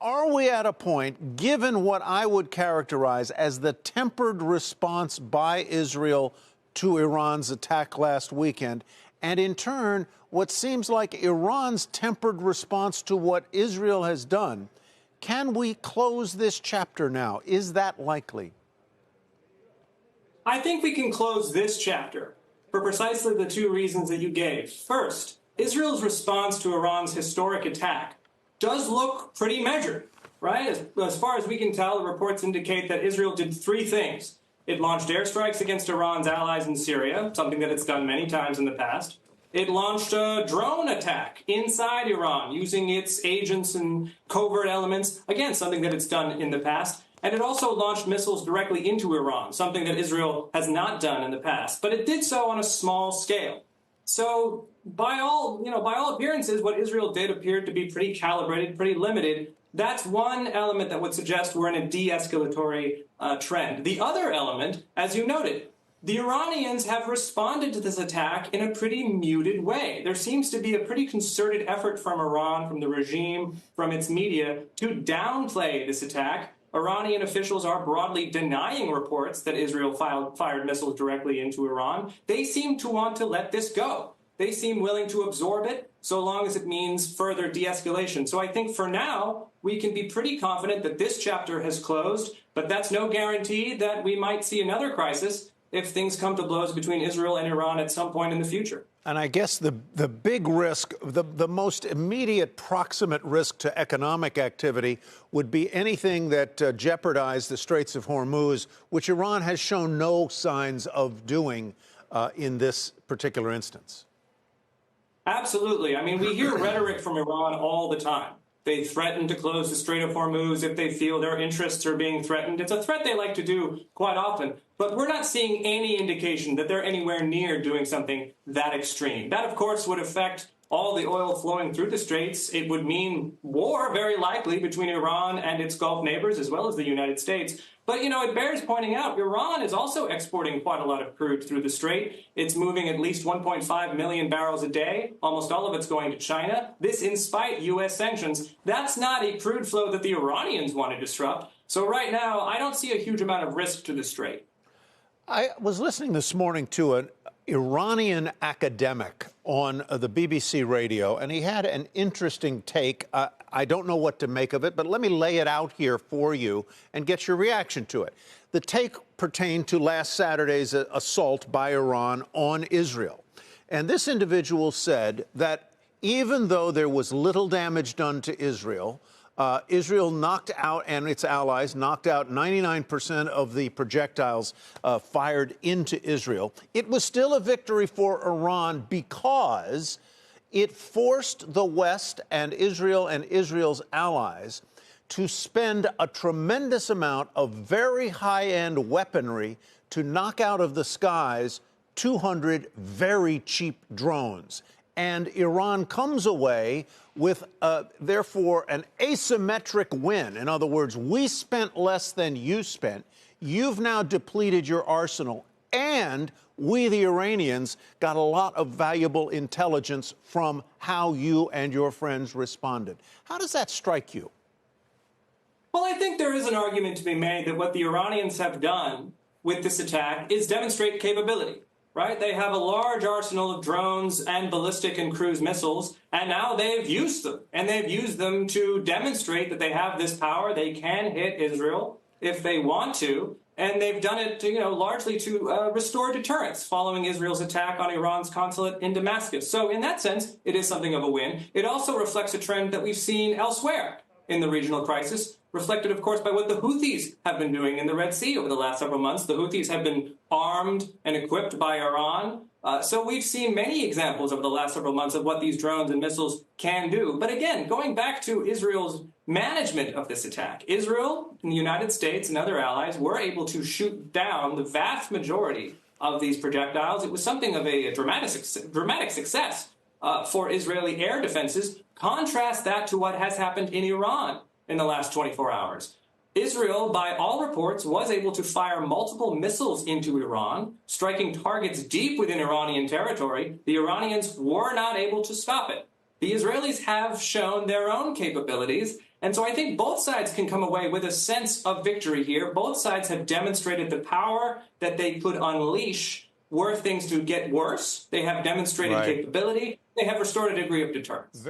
Are we at a point, given what I would characterize as the tempered response by Israel to Iran's attack last weekend, and in turn, what seems like Iran's tempered response to what Israel has done, can we close this chapter now? Is that likely? I think we can close this chapter for precisely the two reasons that you gave. First, Israel's response to Iran's historic attack does look pretty measured, right? As far as we can tell, the reports indicate that Israel did three things. It launched airstrikes against Iran's allies in Syria, something that it's done many times in the past. It launched a drone attack inside Iran using its agents and covert elements, again, something that it's done in the past. And it also launched missiles directly into Iran, something that Israel has not done in the past. But it did so on a small scale. So by all appearances, what Israel did appeared to be pretty calibrated, pretty limited. That's one element that would suggest we're in a de-escalatory trend. The other element, as you noted, the Iranians have responded to this attack in a pretty muted way. There seems to be a pretty concerted effort from Iran, from the regime, from its media, to downplay this attack. Iranian officials are broadly denying reports that Israel fired missiles directly into Iran. They seem to want to let this go. They seem willing to absorb it so long as it means further de-escalation. So I think for now, we can be pretty confident that this chapter has closed, but that's no guarantee that we might see another crisis if things come to blows between Israel and Iran at some point in the future. And I guess the big risk, the most immediate proximate risk to economic activity would be anything that jeopardized the Straits of Hormuz, which Iran has shown no signs of doing in this particular instance. Absolutely. I mean, we hear rhetoric from Iran all the time. They threaten to close the Strait of Hormuz if they feel their interests are being threatened. It's a threat they like to do quite often. But we're not seeing any indication that they're anywhere near doing something that extreme. That, of course, would affect all the oil flowing through the straits. It would mean war, very likely, between Iran and its Gulf neighbors, as well as the United States. But, it bears pointing out, Iran is also exporting quite a lot of crude through the strait. It's moving at least 1.5 million barrels a day. Almost all of it's going to China. This in spite U.S. sanctions. That's not a crude flow that the Iranians want to disrupt. So right now, I don't see a huge amount of risk to the strait. I was listening this morning to an Iranian academic on the BBC radio, and he had an interesting take. I don't know what to make of it, but let me lay it out here for you and get your reaction to it. The take pertained to last Saturday's assault by Iran on Israel. And this individual said that even though there was little damage done to Israel, Israel knocked out, and its allies knocked out 99% of the projectiles fired into Israel. It was still a victory for Iran because it forced the West and Israel's allies to spend a tremendous amount of very high-end weaponry to knock out of the skies 200 very cheap drones. And Iran comes away with, therefore, an asymmetric win. In other words, we spent less than you spent. You've now depleted your arsenal. And we, the Iranians, got a lot of valuable intelligence from how you and your friends responded. How does that strike you? Well, I think there is an argument to be made that what the Iranians have done with this attack is demonstrate capability. Right? They have a large arsenal of drones and ballistic and cruise missiles, and now they've used them. And they've used them to demonstrate that they have this power. They can hit Israel if they want to. And they've done it, largely to restore deterrence following Israel's attack on Iran's consulate in Damascus. So in that sense, it is something of a win. It also reflects a trend that we've seen elsewhere in the regional crisis, reflected, of course, by what the Houthis have been doing in the Red Sea over the last several months. The Houthis have been armed and equipped by Iran. So we've seen many examples over the last several months of what these drones and missiles can do. But again, going back to Israel's management of this attack, Israel and the United States and other allies were able to shoot down the vast majority of these projectiles. It was something of a dramatic success for Israeli air defenses. Contrast that to what has happened in Iran in the last 24 hours. Israel, by all reports, was able to fire multiple missiles into Iran, striking targets deep within Iranian territory. The Iranians were not able to stop it. The Israelis have shown their own capabilities, And so I think both sides can come away with a sense of victory here. Both sides have demonstrated the power that they could unleash were things to get worse. They have demonstrated capability. They have restored a degree of deterrence.